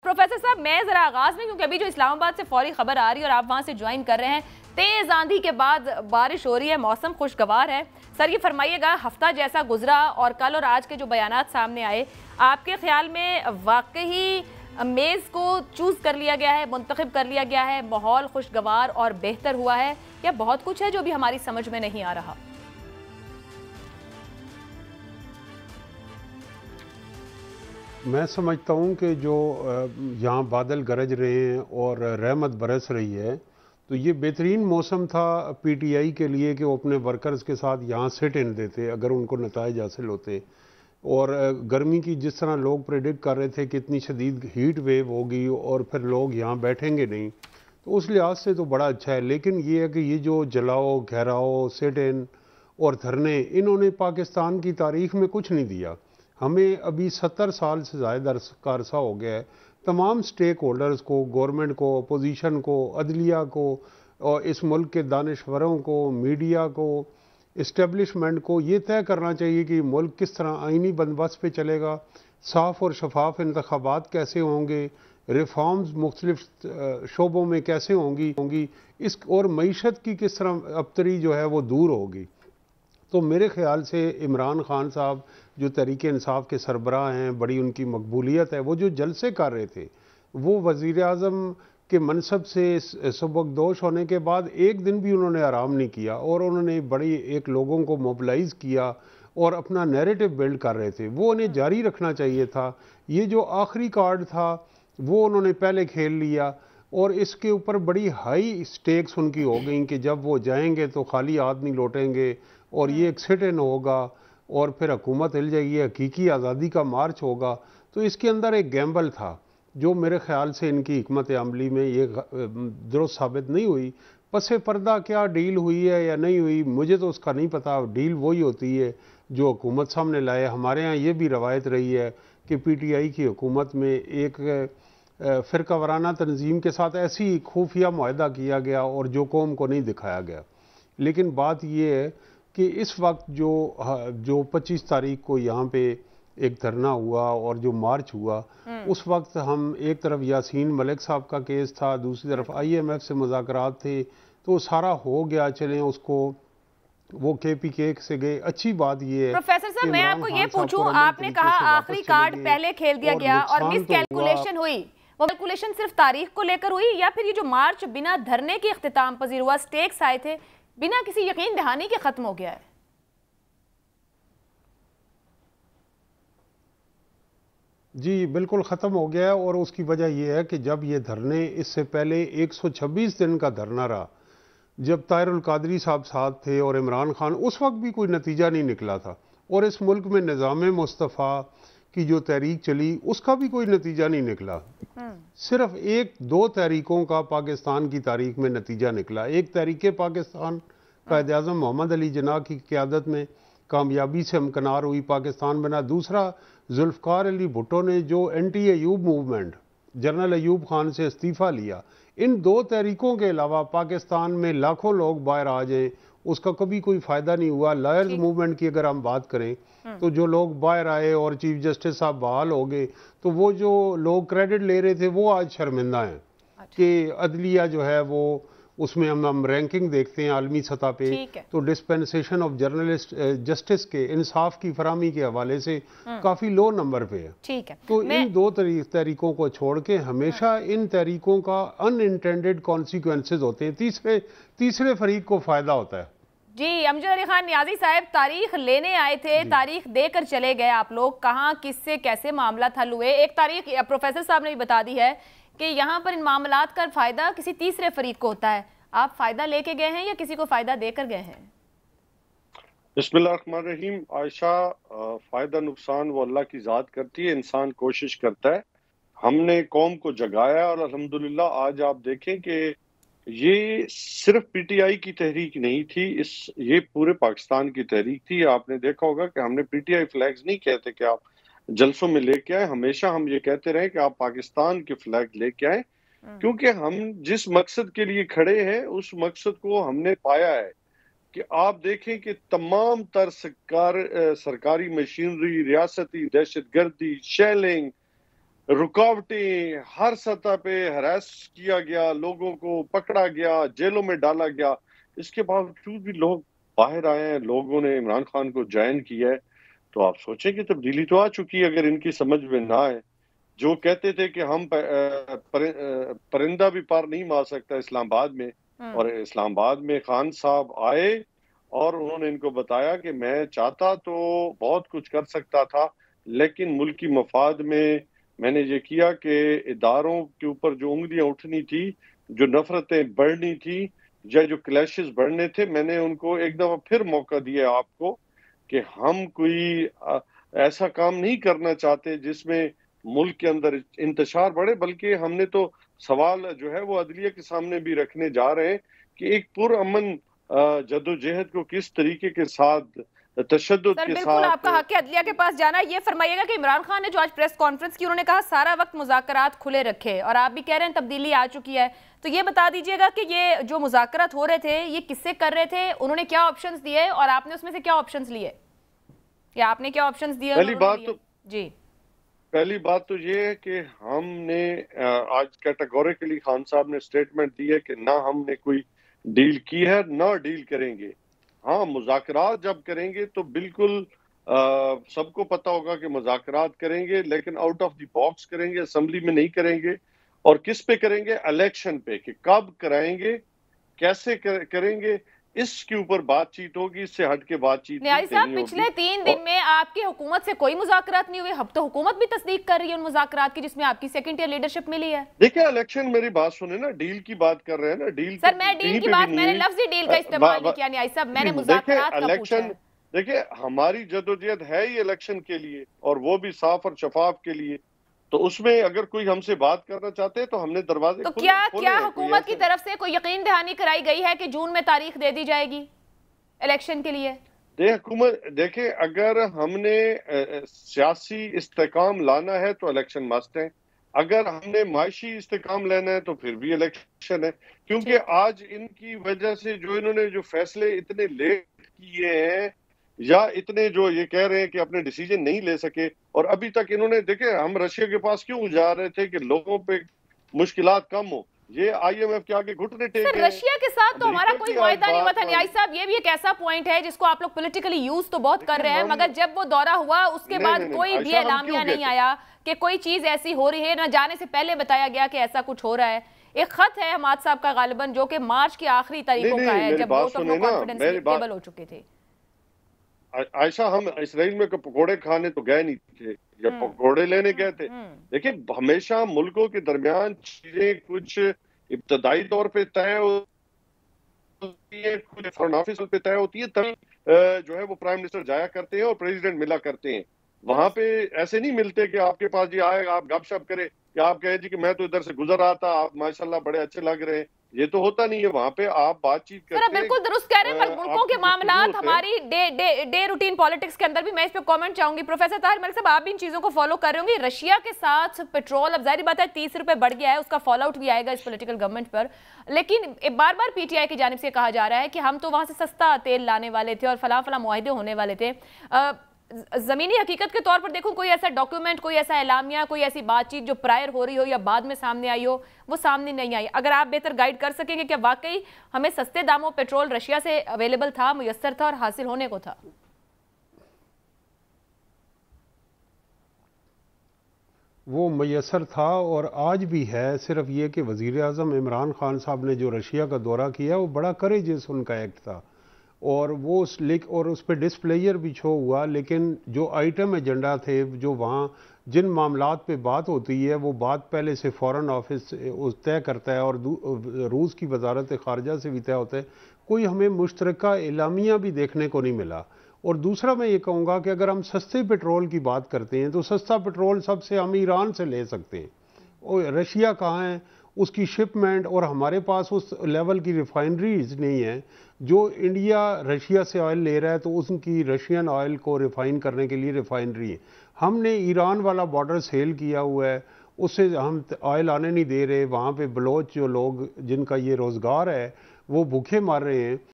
Professor साहब, मैं जरा आगाज में, क्योंकि अभी जो इस्लामाबाद से फौरी खबर आ रही है और आप वहां से ज्वाइन कर रहे हैं, तेज आंधी के बाद बारिश हो रही है, मौसम खुशगवार है। सर ये फरमाइएगा, हफ्ता जैसा गुजरा और कल और आज के जो बयानात सामने आए, आपके ख्याल में वाकई मेज़ को चूज कर लिया गया है, मुंतखब कर लिया गया है, माहौल खुशगवार और बेहतर हुआ है, या बहुत कुछ है जो भी हमारी समझ में नहीं आ रहा? मैं समझता हूँ कि जो यहाँ बादल गरज रहे हैं और रहमत बरस रही है, तो ये बेहतरीन मौसम था पीटीआई के लिए कि वो अपने वर्कर्स के साथ यहाँ सिट इन देते अगर उनको नताइज हासिल होते। और गर्मी की जिस तरह लोग प्रेडिक्ट कर रहे थे कि इतनी शदीद हीट वेव होगी और फिर लोग यहाँ बैठेंगे नहीं, तो उस लिहाज से तो बड़ा अच्छा है। लेकिन ये है कि ये जो जलाओ, घेराओ, सिट इन और धरने, इन्होंने पाकिस्तान की तारीख में कुछ नहीं दिया। हमें अभी 70 साल से ज़्यादा का अरसा हो गया है तमाम स्टेक होल्डर्स को, गवर्नमेंट को, अपोजिशन को, अदलिया को और इस मुल्क के दानिशवरों को, मीडिया को, इस्टेब्लिशमेंट को ये तय करना चाहिए कि मुल्क किस तरह आइनी बंदोबस्त पे चलेगा, साफ़ और शफाफ इंतखाबात कैसे होंगे, रिफॉर्म्स मुख्तलिफ शोबों में कैसे होंगी इस, और मईशत की किस तरह अबतरी जो है वो दूर होगी। तो मेरे ख्याल से इमरान खान साहब जो तहरीक इंसाफ के सरबराह हैं, बड़ी उनकी मकबूलियत है। वो जो जलसे कर रहे थे, वो वज़ीर आज़म के मनसब से सबकदोश होने के बाद एक दिन भी उन्होंने आराम नहीं किया और उन्होंने बड़ी एक लोगों को मोबिलाइज़ किया और अपना नैरेटिव बिल्ड कर रहे थे, वो उन्हें जारी रखना चाहिए था। ये जो आखिरी कार्ड था वो उन्होंने पहले खेल लिया और इसके ऊपर बड़ी हाई स्टेक्स उनकी हो गई कि जब वो जाएंगे तो खाली हाथ नहीं लौटेंगे और ये एक सिट इन होगा और फिर हुकूमत हिल जाएगी, हकीकी आज़ादी का मार्च होगा। तो इसके अंदर एक गैम्बल था जो मेरे ख्याल से इनकी हिकमत अमली में ये दुरुस्त साबित नहीं हुई। पसे पर्दा क्या डील हुई है या नहीं हुई, मुझे तो उसका नहीं पता। डील वही होती है जो हुकूमत सामने लाए। हमारे यहाँ ये भी रवायत रही है कि पीटीआई की हुकूमत में एक फ़िरका वाराना तंजीम के साथ ऐसी खुफिया मुआहदा किया गया और जो कौम को नहीं दिखाया गया। लेकिन बात ये है कि इस वक्त जो 25 तारीख को यहाँ पे एक धरना हुआ और जो मार्च हुआ, उस वक्त हम एक तरफ यासीन मलिक साहब का केस था, दूसरी तरफ IMF से मुज़ाकरात थे, तो सारा हो गया। चलें उसको, वो KPK से गए। अच्छी बात ये है। प्रोफेसर साहब, मैं आपको ये पूछूं, आपने कहा आखिरी कार्ड पहले खेल दिया गया और मिस कैलकुलेशन हुई, वो कैलकुलेशन सिर्फ तारीख को लेकर हुई या फिर ये जो मार्च बिना धरने के इख्तिताम पजीर हुआ, स्टेक्स आए थे, बिना किसी यकीन दहानी के खत्म हो गया है? जी बिल्कुल ख़त्म हो गया है और उसकी वजह यह है कि जब ये धरने, इससे पहले 126 दिन का धरना रहा, जब ताहिरुल कादरी साहब साथ थे और इमरान खान, उस वक्त भी कोई नतीजा नहीं निकला था। और इस मुल्क में निज़ाम मुस्तफ़ा की जो तहरीक चली उसका भी कोई नतीजा नहीं निकला। सिर्फ एक दो तहरीकों का पाकिस्तान की तारीख में नतीजा निकला। एक तहरीक पाकिस्तान कायद आज़म मोहम्मद अली जिन्ना की क़यादत में कामयाबी से हमकनार हुई, पाकिस्तान बना। दूसरा जुल्फ़कार अली भुट्टो ने जो anti Ayub movement, general Ayub Khan से इस्तीफ़ा लिया। इन दो तहरीकों के अलावा पाकिस्तान में लाखों लोग बाहर आ जाएं, उसका कभी कोई फ़ायदा नहीं हुआ। लॉयर्स मूवमेंट की अगर हम बात करें तो जो लोग बाहर आए और चीफ जस्टिस साहब बहाल हो गए, तो वो जो लोग क्रेडिट ले रहे थे वो आज शर्मिंदा हैं कि अदलिया जो है वो, उसमें हम रैंकिंग देखते हैं आलमी सतह पे, तो डिस्पेंसेशन ऑफ जर्नलिस्ट जस्टिस के, इंसाफ की फरामी के हवाले से काफ़ी लो नंबर पे है। ठीक है, तो इन दो तहरीकों को छोड़ के हमेशा इन तहरीकों का अनइंटेंडेड कॉन्सिक्वेंसेज होते हैं, तीसरे फरीक को फ़ायदा होता है। जी, अमजद अली खान नियाजी साहब, तारीख लेने आए थे, तारीख देकर चले गए आप लोग, कहाँ किससे कैसे मामला हल हुए? एक तारीख प्रोफेसर साहब ने भी बता दी है कि यहाँ पर इन मामलात का फायदा किसी तीसरे फरीक को होता है। आप फायदा लेके गए हैं या किसी को फायदा देकर गए हैं? बिस्मिल्लाहिर्रहमानिर्रहीम। आयशा, फायदा नुकसान वो अल्लाह की जात करती है, इंसान कोशिश करता है। हमने कौम को जगाया और अल्हम्दुलिल्लाह आज आप देखें कि ये सिर्फ पीटीआई की तहरीक नहीं थी, ये पूरे पाकिस्तान की तहरीक थी। आपने देखा होगा कि हमने पीटीआई फ्लैग्स नहीं कहते कि आप जलसों में लेके आए, हमेशा हम ये कहते रहे कि आप पाकिस्तान के फ्लैग लेके आए, क्योंकि हम जिस मकसद के लिए खड़े हैं उस मकसद को हमने पाया है। कि आप देखें कि तमाम तर सरकारी मशीनरी, रियासती दहशतगर्दी, शेलिंग, रुकावटें, हर सतह पे हरास किया गया, लोगों को पकड़ा गया, जेलों में डाला गया। इसके बावजूद भी लोग बाहर आए हैं, लोगों ने इमरान खान को ज्वाइन किया है। तो आप सोचें कि तब्दीली तो आ चुकी है, अगर इनकी समझ में ना आए। जो कहते थे कि हम परिंदा भी पार नहीं मार सकता इस्लामाबाद में, और इस्लामाबाद में खान साहब आए और उन्होंने इनको बताया कि मैं चाहता तो बहुत कुछ कर सकता था, लेकिन मुल्की मफाद में मैंने ये किया कि इदारों के ऊपर जो उंगलियां उठनी थी, जो नफरतें बढ़नी थी, या जो क्लैशेस बढ़ने थे, मैंने उनको एक दफा फिर मौका दिया आपको कि हम कोई ऐसा काम नहीं करना चाहते जिसमें मुल्क के अंदर इंतशार बढ़े, बल्कि हमने तो सवाल जो है वो अदलिया के सामने भी रखने जा रहे हैं कि एक पुरअमन जदोजहद को किस तरीके के साथ, तशद्दुद के बिल्कुल साथ। आपका हक है अदलिया के पास जाना। ये फरमाइएगा कि इमरान खान ने जो आज प्रेस कॉन्फ्रेंस की, उन्होंने कहा सारा वक्त मुज़ाकरात खुले रखे, और आप भी कह रहे हैं तब्दीली आ चुकी है। तो ये बता दीजिएगा कि ये जो मुज़ाकरात हो रहे थे ये किससे कर रहे थे, उन्होंने क्या ऑप्शंस दिए और आपने उसमें से क्या ऑप्शंस लिए, या आपने क्या ऑप्शंस दिए? पहली बात तो ये है कि हमने आज कैटेगोरिकली खान साहब ने स्टेटमेंट दी है कि ना हमने कोई डील की है ना डील करेंगे। हाँ, मुज़ाकरात जब करेंगे तो बिल्कुल सबको पता होगा कि मुज़ाकरात करेंगे, लेकिन आउट ऑफ द बॉक्स करेंगे, असेंबली में नहीं करेंगे। और किस पे करेंगे? इलेक्शन पे, कि कब कराएंगे, कैसे करेंगे, इसके ऊपर बातचीत होगी। इससे हट के बातचीत न्याय साहब, पिछले 3 दिन में आपकी हुकूमत से कोई मुज़ाकरात नहीं हुए। अब तो हुकूमत भी तस्दीक कर रही है उन मुज़ाकरात की जिसमें आपकी सेकंड ईयर लीडरशिप मिली है। देखिए, इलेक्शन, मेरी बात सुने ना, डील की बात कर रहे हैं ना, डील सर मैं डील की बात, मैंने लफ्ज़ डील का इस्तेमाल नहीं किया न्याय साहब, मैंने मुज़ाकरात का पूछा है। देखिए, हमारी जदोजहद है ही इलेक्शन के लिए, और वो भी साफ और शफाफ के लिए। तो उसमें अगर कोई हमसे बात करना चाहते हैं तो हमने दरवाजे तो क्या हुकूमत की तरफ से कोई यकीन दहानी कराई गई है कि जून में तारीख दे दी जाएगी इलेक्शन के लिए? देखिए, अगर हमने सियासी इस्तेकाम लाना है तो इलेक्शन मस्ट है। अगर हमने माशी इस्तेकाम लेना है तो फिर भी इलेक्शन है, क्योंकि आज इनकी वजह से जो इन्होंने जो फैसले इतने लेट किए हैं, या इतने जो ये कह रहे हैं कि अपने डिसीजन नहीं ले सके, और अभी तक इन्होंने, देखे हम रशिया के पास क्यों जा रहे थे कि लोगों पे मुश्किलात कम हो, ये IMF के आगे घुटने टेक रहे। रशिया के साथ तो हमारा कोई वायदा नहीं हुआ था न्याय साहब। ये भी एक ऐसा पॉइंट है जिसको आप लोग पॉलिटिकली यूज तो बहुत कर रहे हैं, मगर जब वो दौरा हुआ उसके बाद कोई भी एलामिया नहीं आया कि कोई चीज ऐसी हो रही है। न जाने से पहले बताया गया कि ऐसा कुछ हो रहा है। एक खत है हमाद साहब का गालिबन जो कि मार्च के आखिरी तारीखों का है, जब vote of no confidence table हो चुके थे। आयशा, हम इसराइल में पकौड़े खाने तो गए नहीं थे, या पकौड़े लेने गए थे। देखिए, हमेशा मुल्कों के दरमियान चीजें कुछ इब्तदाई तौर पे तय होती है, कुछ फॉरेन ऑफिस पे तय होती है, तभी जो है वो प्राइम मिनिस्टर जाया करते हैं और प्रेसिडेंट मिला करते हैं। वहां पे ऐसे नहीं मिलते कि आपके पास जी आए, आप गपशप करे, या आप कहे जी कि मैं तो इधर से गुजर रहा था, आप माशाल्लाह बड़े अच्छे लग रहे हैं। ये तो होता नहीं है। वहां पे आप बातचीत करते हैं। बिल्कुल दुरुस्त कह रहे हैं, मुल्कों के मामलात हमारी डे रूटीन पॉलिटिक्स के अंदर भी मैं इस पे कमेंट चाहूंगी। प्रोफेसर ताहिर मलिक साहब, आप भी इन चीजों को फॉलो कर रहे होंगे। रशिया के साथ पेट्रोल, अब जाहिर बात है 30 रुपए बढ़ गया है, उसका फॉल आउट भी आएगा इस पॉलिटिकल गवर्नमेंट पर, लेकिन बार बार PTI की जानिब से कहा जा रहा है कि हम तो वहां से सस्ता तेल लाने वाले थे और फला फला मुआहदे होने वाले थे। जमीनी हकीकत के तौर पर देखो, कोई ऐसा डॉक्यूमेंट, कोई ऐसा एलामिया, कोई ऐसी बातचीत जो प्रायर हो रही हो या बाद में सामने आई हो, वो सामने नहीं आई। अगर आप बेहतर गाइड कर सकेंगे, क्या वाकई हमें सस्ते दामों पेट्रोल रशिया से अवेलेबल था, मुयस्सर था और हासिल होने को था? वो मुयस्सर था और आज भी है। सिर्फ ये कि वज़ीर आज़म इमरान खान साहब ने जो रशिया का दौरा किया वो बड़ा करेजियस उनका एक्ट था, और वो उस पर डिस्प्लेयर भी शो हुआ। लेकिन जो आइटम एजेंडा थे, जो वहाँ जिन मामलात पे बात होती है, वो बात पहले से फॉरेन ऑफिस तय करता है और रूस की वजारत ख़ारजा से भी तय होता है। कोई हमें मुश्तरका एलामिया भी देखने को नहीं मिला। और दूसरा मैं ये कहूँगा कि अगर हम सस्ते पेट्रोल की बात करते हैं तो सस्ता पेट्रोल सबसे हम ईरान से ले सकते हैं, और रशिया कहाँ है, उसकी शिपमेंट, और हमारे पास उस लेवल की रिफाइनरीज नहीं है। जो इंडिया रशिया से ऑयल ले रहा है तो उसकी रशियन ऑयल को रिफाइन करने के लिए रिफाइनरी है। हमने ईरान वाला बॉर्डर सेल किया हुआ है, उससे हम ऑयल आने नहीं दे रहे। वहाँ पे बलोच जो लोग जिनका ये रोज़गार है वो भूखे मार रहे हैं।